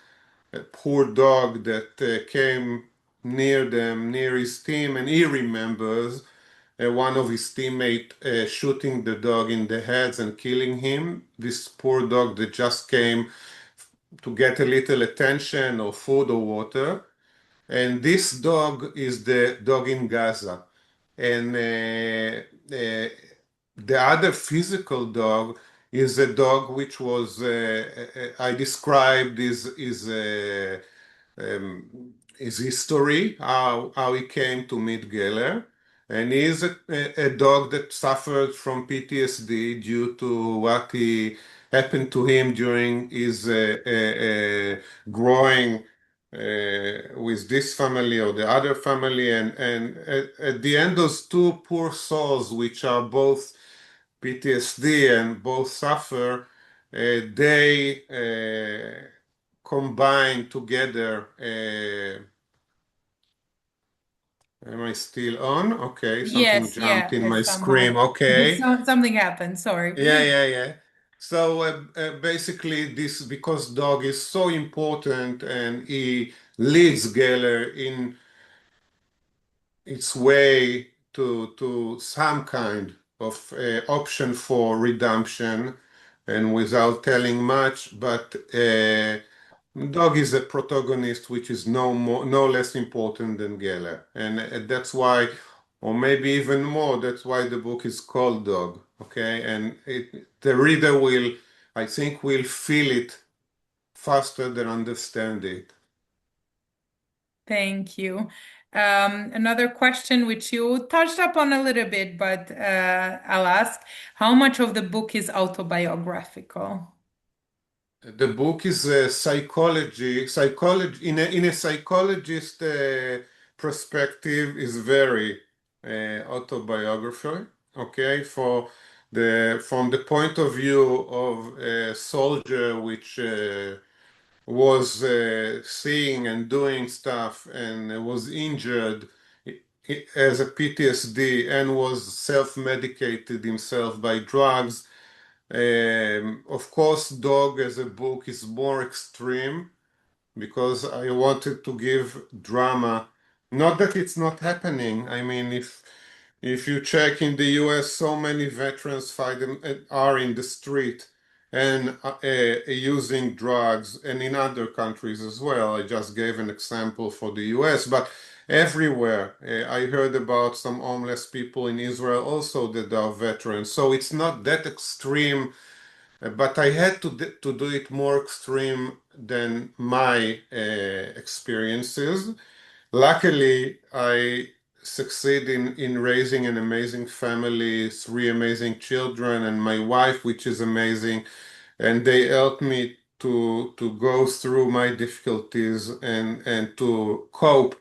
poor dog that came near them, near his team, and he remembers one of his teammates shooting the dog in the head and killing him. This poor dog that just came to get a little attention or food or water. And this dog is the dog in Gaza. And the other physical dog is a dog which was I described his history, how he came to meet Geller. And he is a dog that suffered from PTSD due to what he happened to him during his growing with this family or the other family. And at the end, those two poor souls, which are both PTSD and both suffer, they combine together. Am I still on? Okay, something yes, jumped yeah, in my it's screen. somehow Okay. something happened. Sorry. Yeah. So basically, this because dog is so important and he leads Geller in its way to some kind of option for redemption, and without telling much, but dog is a protagonist which is no less important than Geller, and that's why, or maybe even more, that's why the book is called Dog. Okay, and the reader will, I think, will feel it faster than understand it. Thank you. Another question which you touched upon a little bit, but I'll ask, how much of the book is autobiographical? The book is psychology in a psychologist perspective is very autobiography. Okay, for the from the point of view of a soldier which was seeing and doing stuff and was injured as a PTSD and was self-medicated himself by drugs. Of course, Dog as a book is more extreme because I wanted to give drama. Not that it's not happening. I mean, if you check in the US, so many veterans are in the street and using drugs, and in other countries as well. I just gave an example for the US, but everywhere. I heard about some homeless people in Israel also that are veterans. So it's not that extreme, but I had to do it more extreme than my experiences. Luckily, I succeed in raising an amazing family, three amazing children, and my wife, which is amazing, and they helped me to go through my difficulties and to cope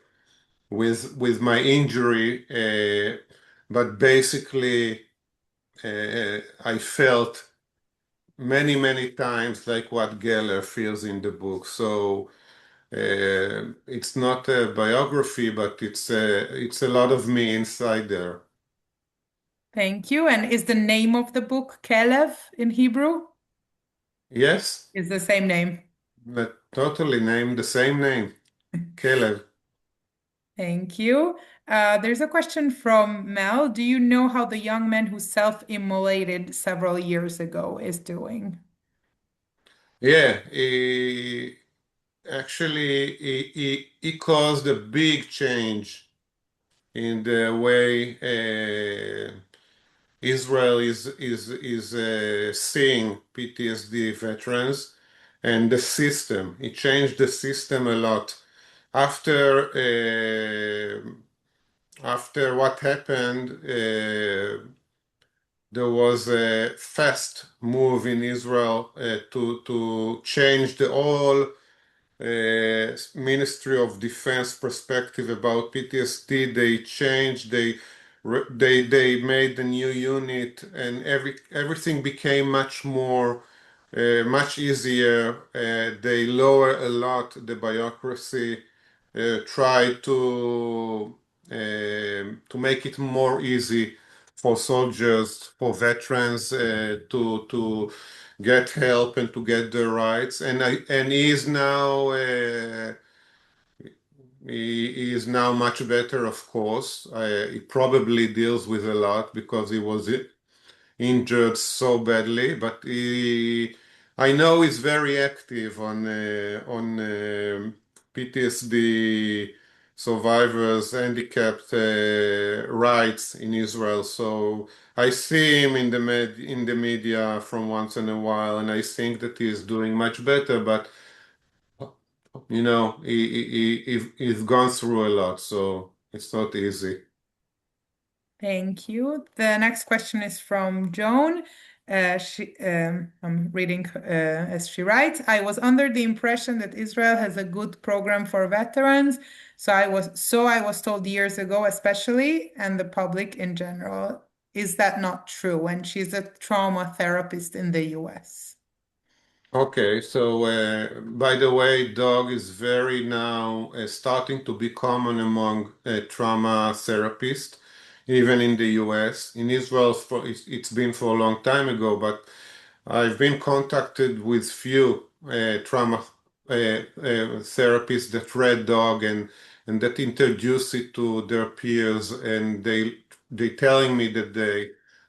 with my injury. But basically, I felt many times like what Geller feels in the book. So It's not a biography, but it's a lot of me inside there. Thank you. And is the name of the book Kelev in Hebrew? Yes, Is the same name. but totally name the same name, Caleb. Thank you. There's a question from Mel. Do you know how the young man who self-immolated several years ago is doing? Yeah, he actually he caused a big change in the way Israel is seeing PTSD veterans and the system. It changed the system a lot after after what happened. There was a fast move in Israel to change the whole Ministry of Defense perspective about PTSD. They changed, they made a new unit, and everything became much easier. They lower a lot the bureaucracy, try to make it more easy for soldiers, for veterans to get help and to get their rights. And he is now much better, of course. He probably deals with a lot because he was injured so badly, but I know he's very active on PTSD survivors, handicapped rights in Israel. So I see him in the media from once in a while, and I think that he is doing much better. But he's gone through a lot, so it's not easy. Thank you. The next question is from Joan. I'm reading as she writes. I was under the impression that Israel has a good program for veterans. So I was told years ago, especially, and the public in general. Is that not true? And she's a trauma therapist in the US. Okay, so by the way, dog is very now starting to be common among trauma therapists, even in the US. In Israel, it's been for a long time ago, but I've been contacted with few trauma therapists that read dog and that introduce it to their peers, and they telling me that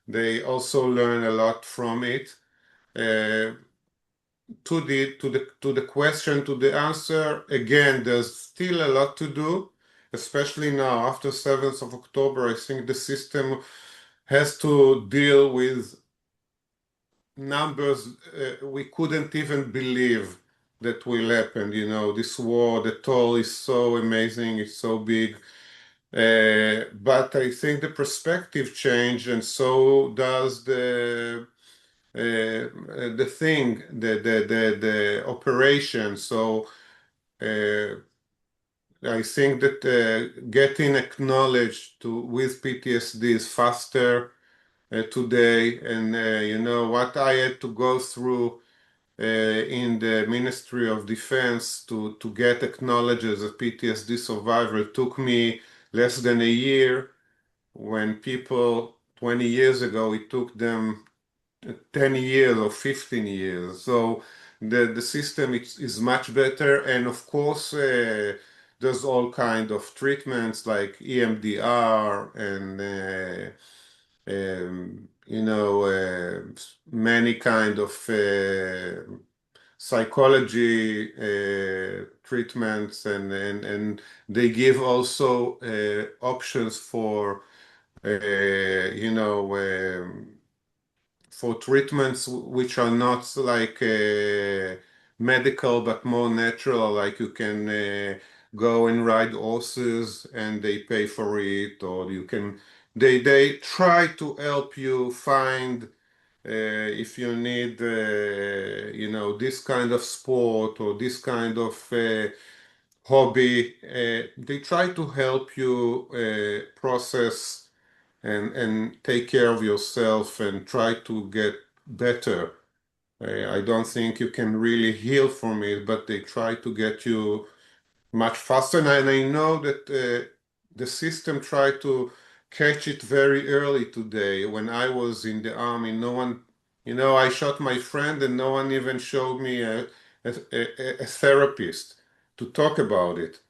they also learn a lot from it. Uh, to the question, to the answer, again, there's still a lot to do, especially now after 7th of October. I think the system has to deal with numbers we couldn't even believe that will happen. This war, the toll is so amazing, it's so big. But I think the perspective changed, and so does the thing, the operation. So uh, I think that getting acknowledged with PTSD is faster today. And what I had to go through in the Ministry of Defense to get acknowledged as a PTSD survivor took me less than a year, when people 20 years ago it took them 10 years or 15 years. So the system is much better. And of course, there's all kind of treatments like EMDR and, many kind of psychology treatments. And they give also options you know, for treatments which are not like medical but more natural, like you can go and ride horses and they pay for it, or you can they try to help you find if you need this kind of sport or this kind of hobby. They try to help you process and take care of yourself and try to get better. I don't think you can really heal from it, but they try to get you. much faster. And I know that the system tried to catch it very early today. When I was in the army, no one, I shot my friend and no one even showed me a therapist to talk about it.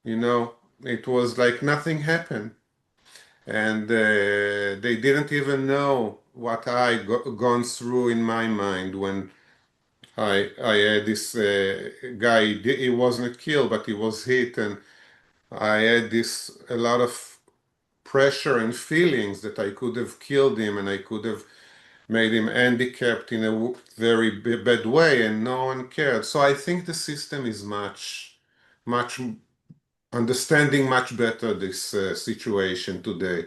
You know, it was like nothing happened. And they didn't even know what I gone through in my mind when I had this guy. He wasn't killed, but he was hit, and I had this a lot of pressure and feelings that I could have killed him and I could have made him handicapped in a very bad way, and no one cared. So I think the system is much understanding much better this situation today.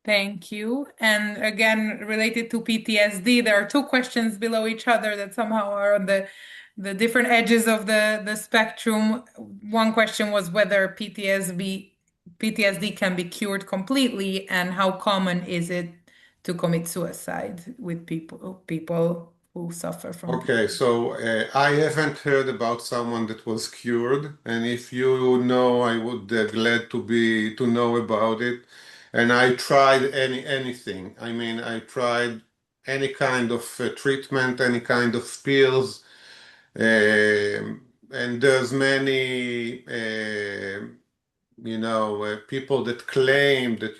Thank you. And again, related to PTSD, there are two questions below each other that somehow are on the different edges of the spectrum. One question was whether PTSD can be cured completely, and how common is it to commit suicide with people who suffer from Okay, PTSD? so I haven't heard about someone that was cured, and if you know, I would glad to know about it. And I tried anything. I mean, I tried any kind of treatment, any kind of pills, and there's many, people that claim that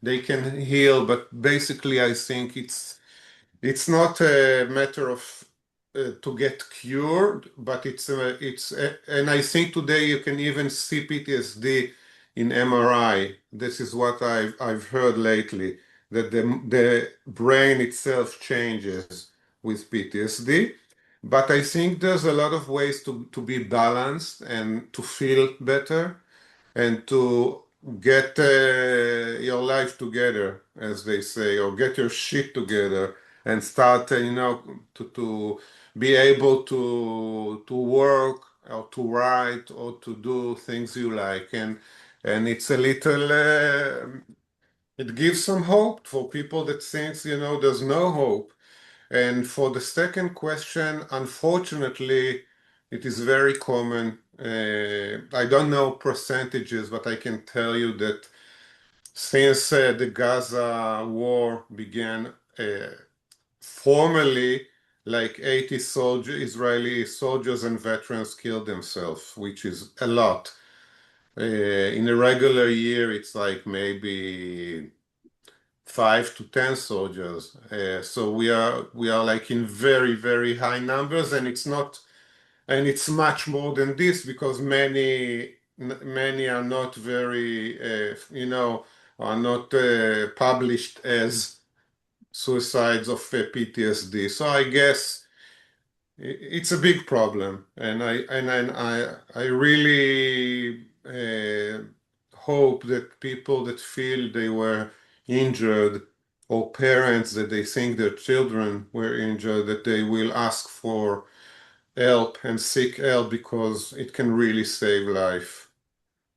they can heal, but basically, I think it's not a matter of to get cured, but and I think today you can even see PTSD in MRI. This is what I've heard lately, that the brain itself changes with PTSD. But I think there's a lot of ways to be balanced and to feel better and to get your life together, as they say, or get your shit together and start, to be able to work or to write or to do things you like. And it's a little, it gives some hope for people that thinks, there's no hope. And for the second question, unfortunately, it is very common. I don't know percentages, but I can tell you that since the Gaza war began, formally, like 80 Israeli soldiers and veterans killed themselves, which is a lot. In a regular year, it's like maybe 5 to 10 soldiers. So we are like in very high numbers, and it's much more than this because many are not very are not published as suicides of PTSD. So I guess it's a big problem, and I really hope that people that feel they were injured, or parents that they think their children were injured, that they will ask for help and seek help because it can really save life.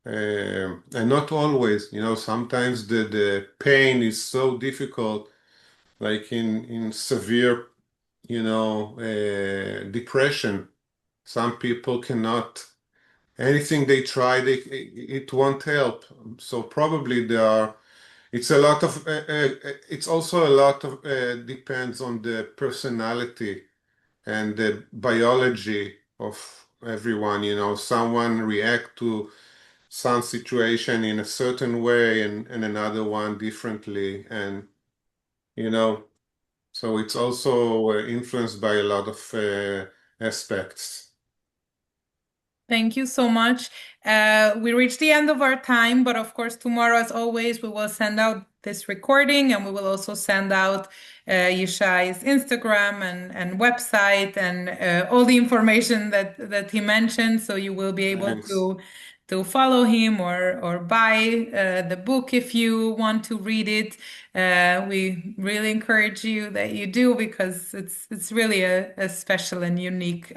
And not always, sometimes the pain is so difficult, like in severe, depression. Some people cannot, anything they try, it won't help. So probably it's a lot of, it's also a lot of, depends on the personality and the biology of everyone. Someone react to some situation in a certain way and another one differently. And, you know, so it's also influenced by a lot of aspects. Thank you so much. We reached the end of our time, but of course, tomorrow, as always, we will send out this recording and we will also send out Yishai's Instagram and website and all the information that he mentioned. So you will be able Thanks. to follow him or buy the book if you want to read it. We really encourage you that you do because it's really a special and unique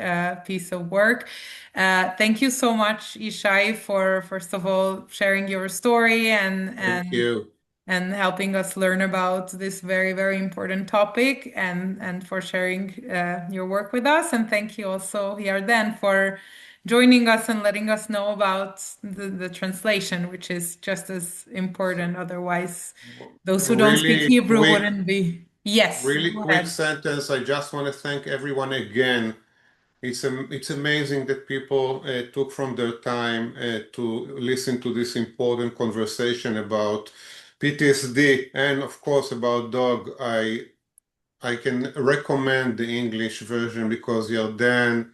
piece of work. Thank you so much, Yishai, for first of all sharing your story Thank you. and helping us learn about this very important topic and for sharing your work with us. And thank you also, Yarden, for joining us and letting us know about the translation, which is just as important. Otherwise, those who don't speak Really Hebrew quick, wouldn't be. Yes, really go quick ahead. sentence. I just want to thank everyone again. It's amazing that people took from their time to listen to this important conversation about PTSD and, of course, about dog. I can recommend the English version because Yarden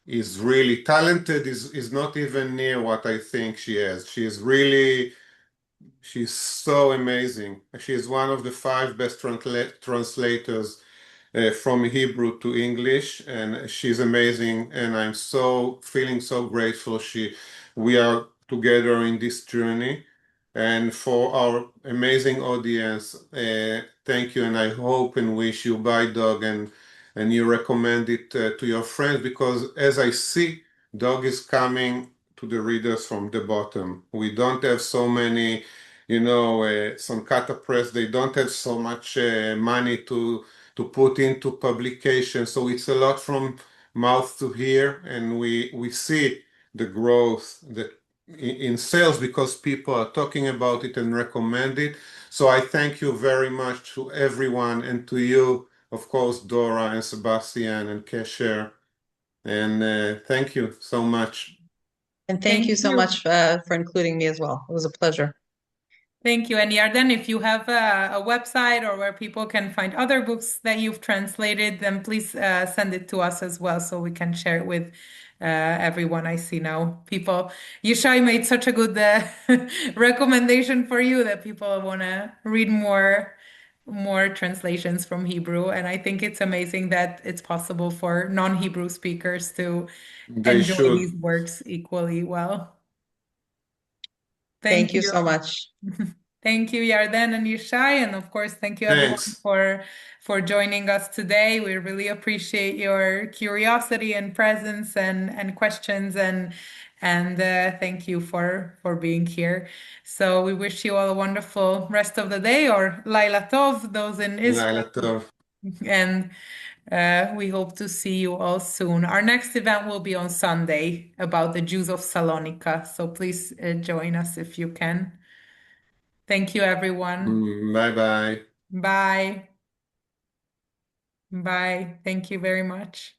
is really talented. Is not even near what I think she is. She's so amazing. She is one of the five best translators from Hebrew to English, and she's amazing. And I'm so feeling so grateful we are together in this journey. And for our amazing audience, thank you. And I hope and wish you buy dog and you recommend it to your friends because as I see, dog is coming to the readers from the bottom. We don't have so many, some kata press. They don't have so much money to put into publication. So it's a lot from mouth to ear, and we see the growth that in sales because people are talking about it and recommend it. So I thank you very much to everyone and to you, of course, Dora and Sebastian and Qesher. And thank you so much. And thank Thank you so you. much for including me as well. It was a pleasure. Thank you. And Yarden, if you have a website or where people can find other books that you've translated, then please send it to us as well so we can share it with everyone. I see now people. Yishai made such a good recommendation for you that people want to read more translations from Hebrew. And I think it's amazing that it's possible for non-Hebrew speakers to They enjoy should. these works equally well. Thank Thank you you. so much. Thank you, Yarden and Yishai, and of course, thank you everyone Thanks. for joining us today. We really appreciate your curiosity and presence and questions and thank you for being here. So we wish you all a wonderful rest of the day or Laila Tov, those in Laila Israel, tov. and we hope to see you all soon. Our next event will be on Sunday about the Jews of Salonika, so please join us if you can. Thank you, everyone. Bye bye. Bye. Bye. Thank you very much.